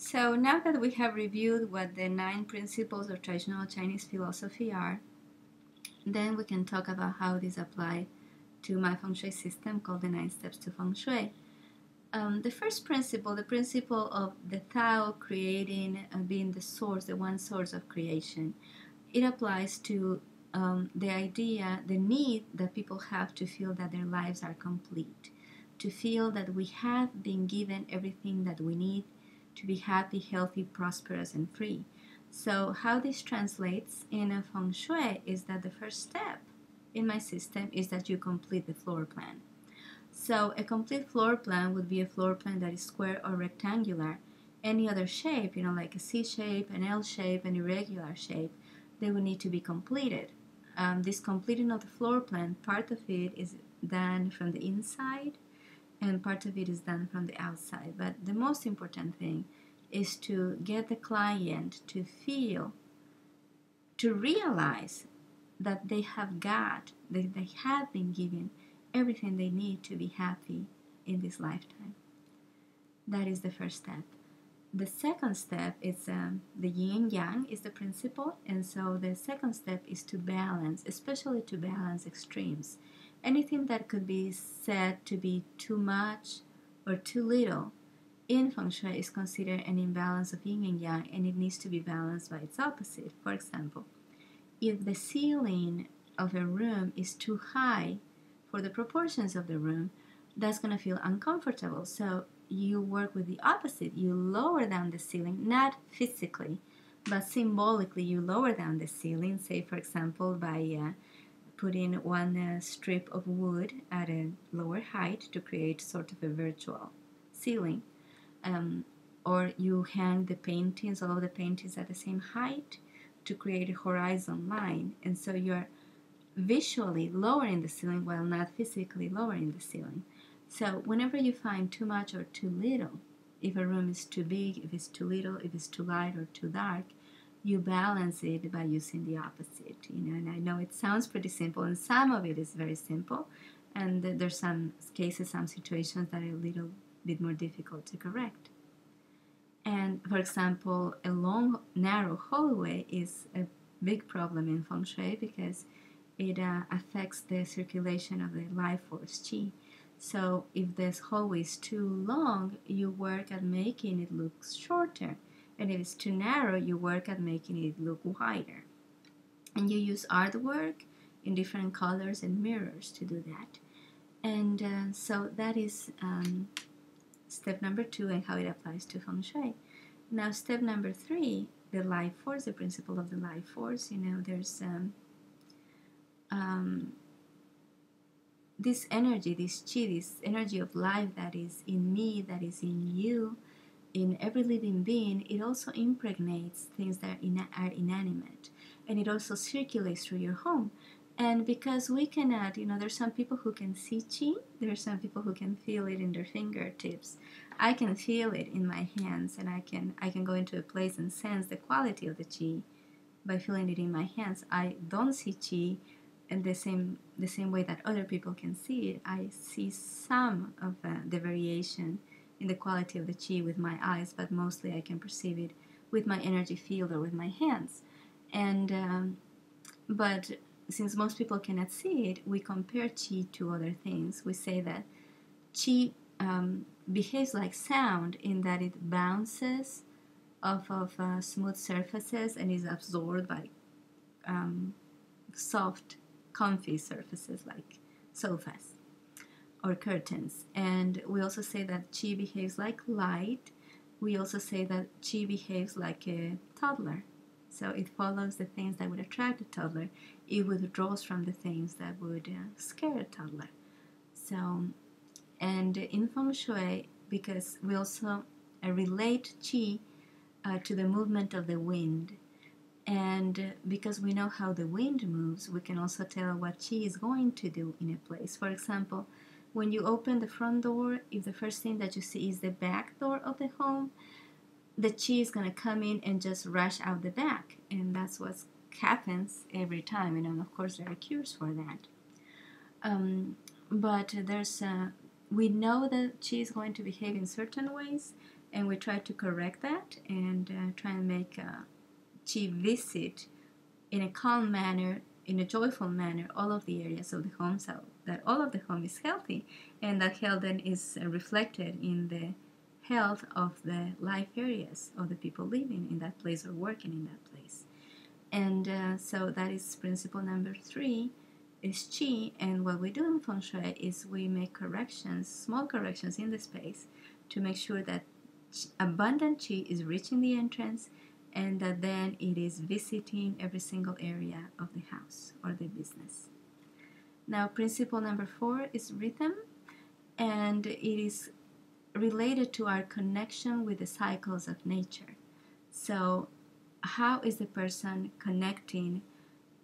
So now that we have reviewed what the 9 principles of traditional Chinese philosophy are, then we can talk about how these apply to my Feng Shui system called the 9 Steps to Feng Shui. The first principle, the principle of the Tao creating, being the source, the one source of creation, it applies to the idea, the need that people have to feel that their lives are complete, to feel that we have been given everything that we need to be happy, healthy, prosperous, and free. So how this translates in a Feng Shui is that the first step in my system is that you complete the floor plan. So a complete floor plan would be a floor plan that is square or rectangular. Any other shape, like a C shape, an L shape, an irregular shape, they would need to be completed. This completing of the floor plan, part of it is done from the inside and part of it is done from the outside. But the most important thing is to get the client to feel, to realize that they have been given everything they need to be happy in this lifetime. That is the first step. The second step is the yin and yang is the principle, and so the second step is to balance, especially to balance extremes. Anything that could be said to be too much or too little in Feng Shui is considered an imbalance of yin and yang, and it needs to be balanced by its opposite. For example, if the ceiling of a room is too high for the proportions of the room, that's going to feel uncomfortable. So you work with the opposite. You lower down the ceiling, not physically, but symbolically you lower down the ceiling, say for example by putting one strip of wood at a lower height to create sort of a virtual ceiling. Or you hang the paintings, all of the paintings at the same height to create a horizon line. And so you're visually lowering the ceiling while not physically lowering the ceiling. So whenever you find too much or too little, if a room is too big, if it's too little, if it's too light or too dark, you balance it by using the opposite. And I know it sounds pretty simple, and some of it is very simple, and there's some cases, some situations that are a little bit more difficult to correct. And for example, a long, narrow hallway is a big problem in Feng Shui because it affects the circulation of the life force qi. So if this hallway is too long, you work at making it look shorter. And if it's too narrow, you work at making it look wider. And you use artwork in different colors and mirrors to do that. And so that is step number 2 and how it applies to Feng Shui. Now step number 3, the life force, the principle of the life force. There's this energy, this qi, this energy of life that is in me, that is in you, in every living being. It also impregnates things that are inanimate, and it also circulates through your home. And because we cannot, there's some people who can see qi, there's some people who can feel it in their fingertips. I can feel it in my hands, and I can go into a place and sense the quality of the qi by feeling it in my hands. I don't see qi in the same way that other people can see it. I see some of the variation in the quality of the qi with my eyes, but mostly I can perceive it with my energy field or with my hands. And but since most people cannot see it, we compare qi to other things. We say that qi behaves like sound in that it bounces off of smooth surfaces and is absorbed by soft, comfy surfaces like sofas or curtains. And we also say that qi behaves like light. We also say that qi behaves like a toddler. So it follows the things that would attract a toddler. It withdraws from the things that would scare a toddler. So, and in Feng Shui, because we also relate qi to the movement of the wind, and because we know how the wind moves, we can also tell what qi is going to do in a place. For example, when you open the front door, if the first thing that you see is the back door of the home, the qi is going to come in and just rush out the back. And that's what happens every time. And of course, there are cures for that. But we know that qi is going to behave in certain ways, and we try to correct that and try and make Qi visit in a calm manner, in a joyful manner, all of the areas of the home, so that all of the home is healthy, and that health then is reflected in the health of the life areas of the people living in that place or working in that place. And so that is principle number 3, is Qi. And what we do in Feng Shui is we make corrections, small corrections in the space to make sure that abundant Qi is reaching the entrance, and that then it is visiting every single area of the house or the business. Now, principle number 4 is rhythm, and it is related to our connection with the cycles of nature. So, how is the person connecting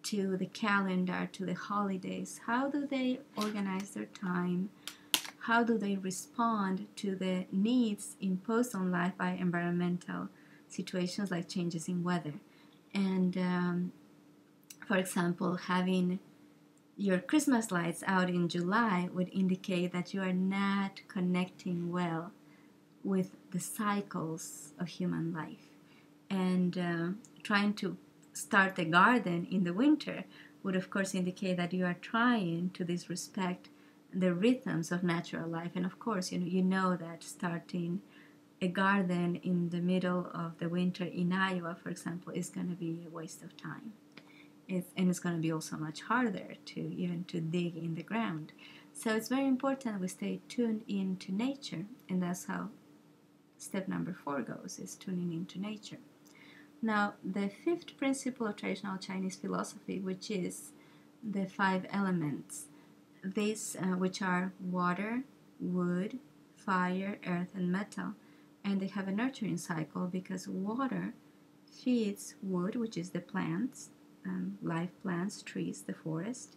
to the calendar, to the holidays? How do they organize their time? How do they respond to the needs imposed on life by environmental situations like changes in weather? And for example, having your Christmas lights out in July would indicate that you are not connecting well with the cycles of human life. And trying to start a garden in the winter would of course indicate that you are trying to disrespect the rhythms of natural life. And of course, you know that starting a garden in the middle of the winter in Iowa, for example, is going to be a waste of time. It's going to be also much harder to dig in the ground. So it's very important we stay tuned into nature, and that's how step number 4 goes, is tuning into nature. Now, the 5th principle of traditional Chinese philosophy, which is the 5 elements, these which are water, wood, fire, earth, and metal, and they have a nurturing cycle because water feeds wood, which is the plants, live plants, trees, the forest.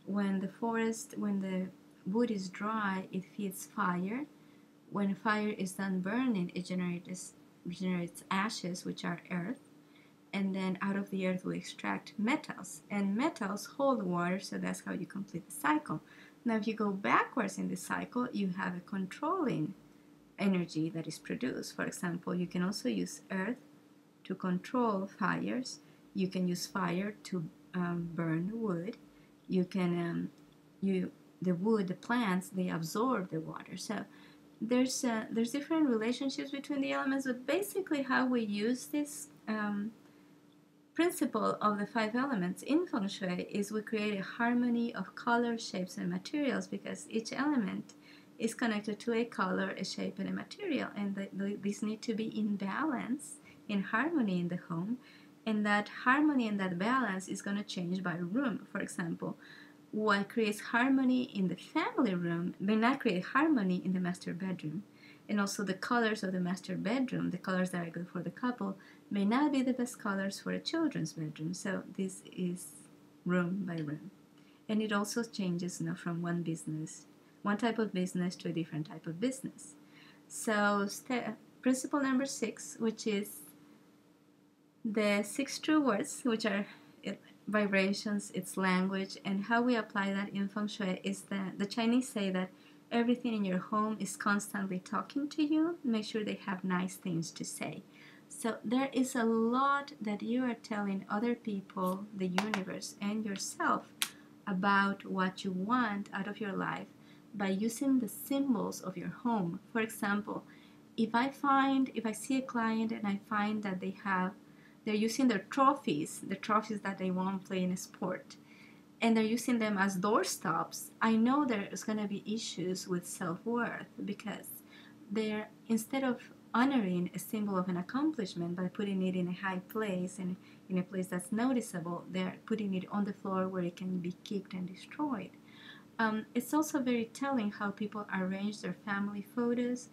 When the wood is dry, it feeds fire. When fire is done burning, it generates ashes, which are earth. And then out of the earth we extract metals, and metals hold water, so that's how you complete the cycle. Now, if you go backwards in the cycle, you have a controlling energy that is produced. For example, you can also use earth to control fires. You can use fire to burn wood. You can the wood, the plants, they absorb the water. So there's different relationships between the elements, but basically how we use this principle of the 5 elements in Feng Shui is we create a harmony of colors, shapes, and materials, because each element is connected to a color, a shape, and a material, and these need to be in balance, in harmony in the home, and that harmony and that balance is going to change by room. For example, what creates harmony in the family room may not create harmony in the master bedroom. And also the colors of the master bedroom, the colors that are good for the couple, may not be the best colors for a children's bedroom. So this is room by room. And it also changes from one type of business to a different type of business. So principle number 6, which is the 6 true words, which are vibrations, its language, and how we apply that in Feng Shui is that the Chinese say that everything in your home is constantly talking to you. Make sure they have nice things to say. So there is a lot that you are telling other people, the universe, and yourself about what you want out of your life by using the symbols of your home. For example, if I see a client and I find that they're using their trophies, the trophies that they want to play in a sport, and they're using them as doorstops, I know there's going to be issues with self-worth, because they're, instead of honoring a symbol of an accomplishment by putting it in a high place and in a place that's noticeable, they're putting it on the floor where it can be kicked and destroyed. It's also very telling how people arrange their family photos.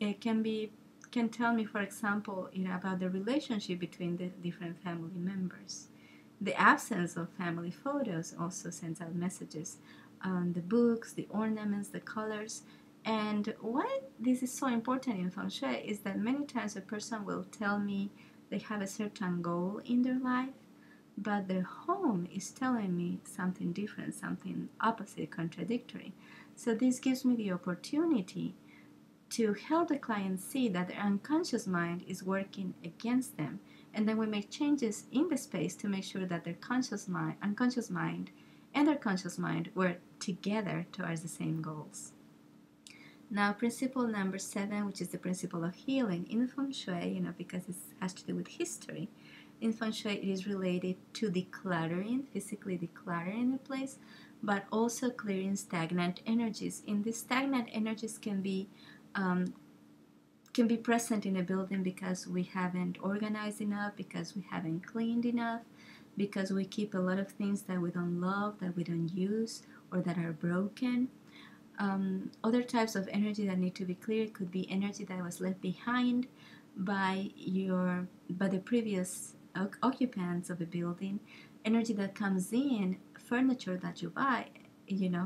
It can tell me, for example, about the relationship between the different family members. The absence of family photos also sends out messages. The books, the ornaments, the colors. And why this is so important in Feng Shui is that many times a person will tell me they have a certain goal in their life, but their home is telling me something different, something opposite, contradictory. So this gives me the opportunity to help the client see that their unconscious mind is working against them. And then we make changes in the space to make sure that their unconscious mind, and their conscious mind work together towards the same goals. Now, principle number 7, which is the principle of healing in Feng Shui, because it has to do with history. In Feng Shui, it is related to decluttering, physically decluttering a place, but also clearing stagnant energies. And these stagnant energies can be present in a building because we haven't organized enough, because we haven't cleaned enough, because we keep a lot of things that we don't love, that we don't use, or that are broken. Other types of energy that need to be cleared could be energy that was left behind by the previous occupants of a building, energy that comes in, furniture that you buy.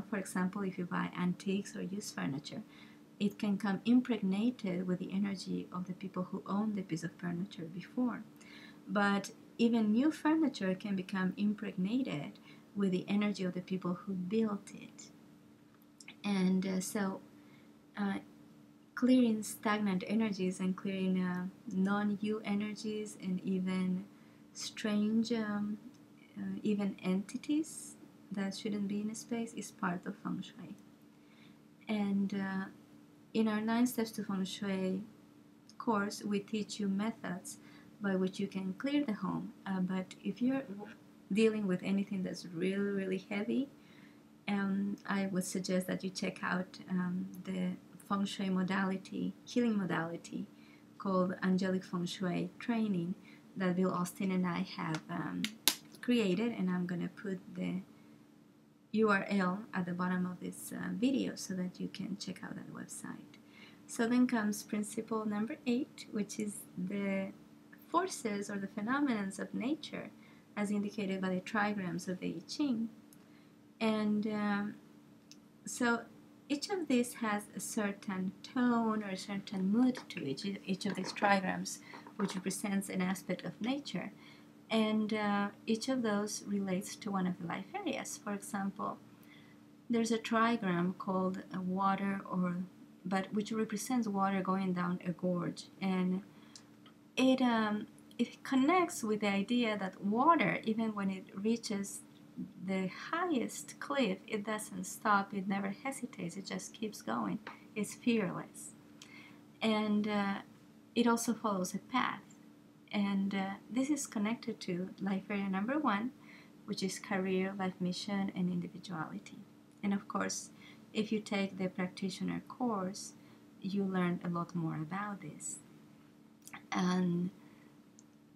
For example, if you buy antiques or used furniture, it can come impregnated with the energy of the people who owned the piece of furniture before. But even new furniture can become impregnated with the energy of the people who built it. And so clearing stagnant energies and clearing non-you energies and even strange even entities that shouldn't be in a space is part of Feng Shui. And in our 9 Steps to Feng Shui course, we teach you methods by which you can clear the home. But if you're dealing with anything that's really, really heavy, I would suggest that you check out the Feng Shui modality, healing modality, called Angelic Feng Shui Training that Bill Austin and I have created, and I'm going to put the URL at the bottom of this video so that you can check out that website. So then comes principle number 8, which is the forces or the phenomena of nature as indicated by the trigrams of the I Ching. And so each of these has a certain tone or a certain mood to each of these trigrams, which represents an aspect of nature. And each of those relates to one of the life areas. For example, there's a trigram called water, which represents water going down a gorge, and it connects with the idea that water, even when it reaches the highest cliff, it doesn't stop, it never hesitates, it just keeps going. It's fearless. And it also follows a path. And this is connected to life area number 1, which is career, life mission, and individuality. And of course, if you take the practitioner course, you learn a lot more about this. And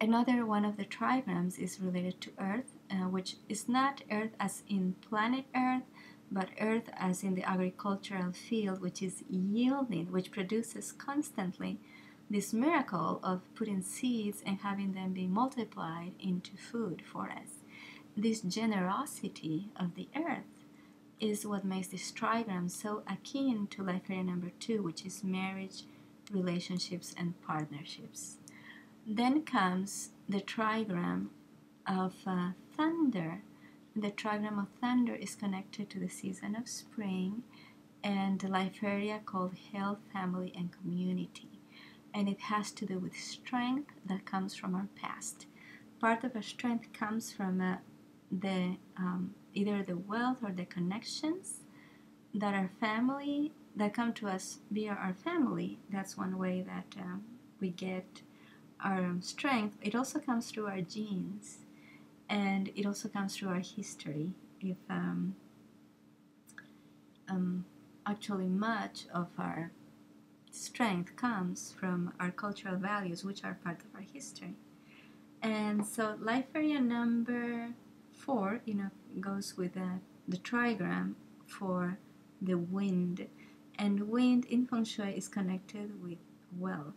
another one of the trigrams is related to Earth, which is not Earth as in planet Earth, but Earth as in the agricultural field, which is yielding, which produces constantly this miracle of putting seeds and having them be multiplied into food for us. This generosity of the Earth is what makes this trigram so akin to life area number 2, which is marriage, relationships, and partnerships. Then comes the trigram of thunder. The trigram of thunder is connected to the season of spring and the life area called health, family, and community. And it has to do with strength that comes from our past. Part of our strength comes from either the wealth or the connections that our family, that come to us via our family. That's one way that we get our strength. It also comes through our genes, and it also comes through our history. If actually much of our strength comes from our cultural values, which are part of our history. And so life area number 4, goes with the trigram for the wind. And wind in Feng Shui is connected with wealth.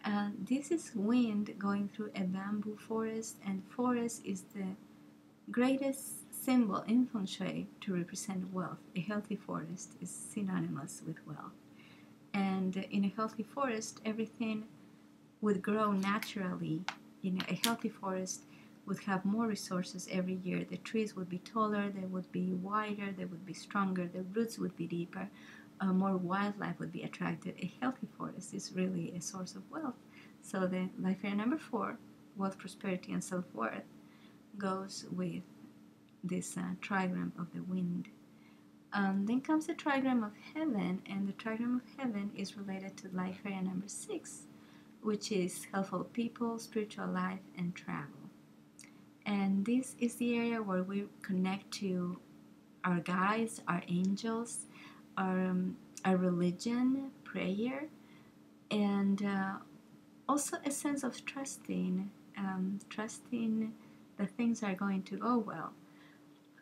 And this is wind going through a bamboo forest, and forest is the greatest symbol in Feng Shui to represent wealth. A healthy forest is synonymous with wealth. And in a healthy forest, everything would grow naturally. A healthy forest would have more resources every year. The trees would be taller, they would be wider, they would be stronger, the roots would be deeper. more wildlife would be attracted. A healthy forest is really a source of wealth. So the life area number 4, wealth, prosperity, and self-worth, goes with this trigram of the wind. Then comes the trigram of heaven, and the trigram of heaven is related to life area number 6, which is helpful people, spiritual life, and travel. And this is the area where we connect to our guides, our angels, our religion, prayer, and also a sense of trusting that things are going to go well,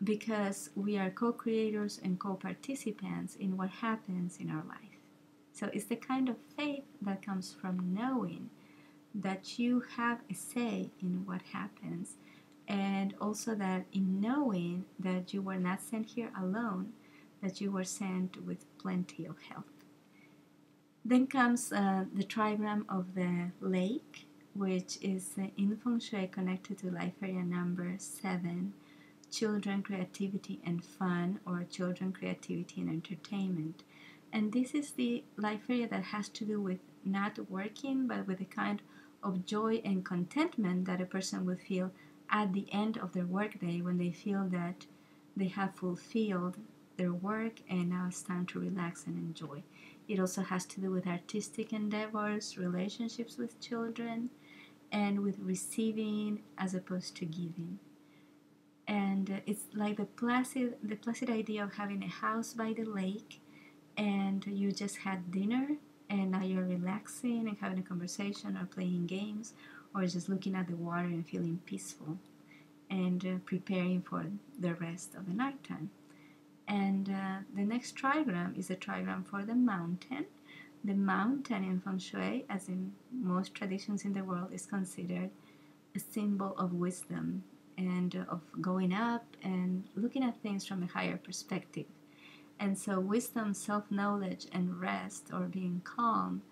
because we are co-creators and co-participants in what happens in our life. So it's the kind of faith that comes from knowing that you have a say in what happens, and also that in knowing that you were not sent here alone, that you were sent with plenty of help. Then comes the trigram of the lake, which is in Feng Shui connected to life area number 7, children, creativity, and fun, or children, creativity, and entertainment. And this is the life area that has to do with not working, but with a kind of joy and contentment that a person would feel at the end of their workday, when they feel that they have fulfilled their work and now it's time to relax and enjoy. It also has to do with artistic endeavors, relationships with children, and with receiving as opposed to giving. And it's like the placid idea of having a house by the lake, and you just had dinner, and now you're relaxing and having a conversation or playing games, or just looking at the water and feeling peaceful, and preparing for the rest of the nighttime. And the next trigram is a trigram for the mountain. The mountain in Feng Shui, as in most traditions in the world, is considered a symbol of wisdom and of going up and looking at things from a higher perspective. And so wisdom, self-knowledge, and rest, or being calm,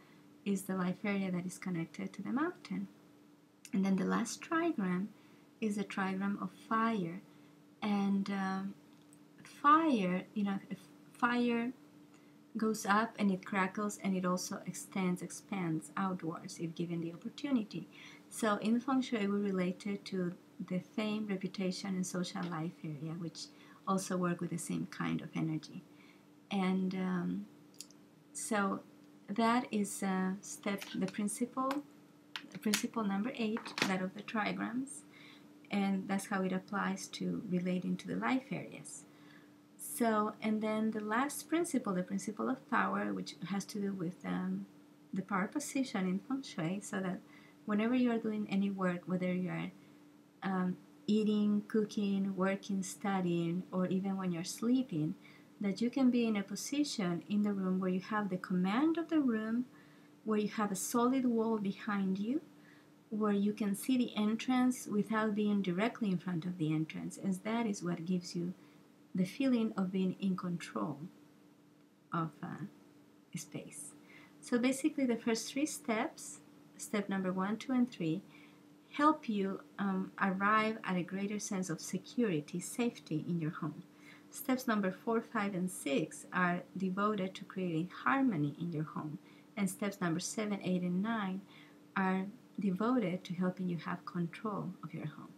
is the life area that is connected to the mountain. And then the last trigram is a trigram of fire. And fire, fire goes up and it crackles, and it also expands outwards if given the opportunity. So in Feng Shui, we relate it to the fame, reputation, and social life area, which also work with the same kind of energy. And so that is the principle number 8, that of the trigrams, and that's how it applies to relating to the life areas. So, and then the last principle, the principle of power, which has to do with the power position in Feng Shui, so that whenever you are doing any work, whether you are eating, cooking, working, studying, or even when you're sleeping, that you can be in a position in the room where you have the command of the room, where you have a solid wall behind you, where you can see the entrance without being directly in front of the entrance, and that is what gives you the feeling of being in control of space. So basically the first 3 steps, step number 1, 2, and 3, help you arrive at a greater sense of security, safety in your home. Steps number 4, 5, and 6 are devoted to creating harmony in your home. And steps number 7, 8, and 9 are devoted to helping you have control of your home.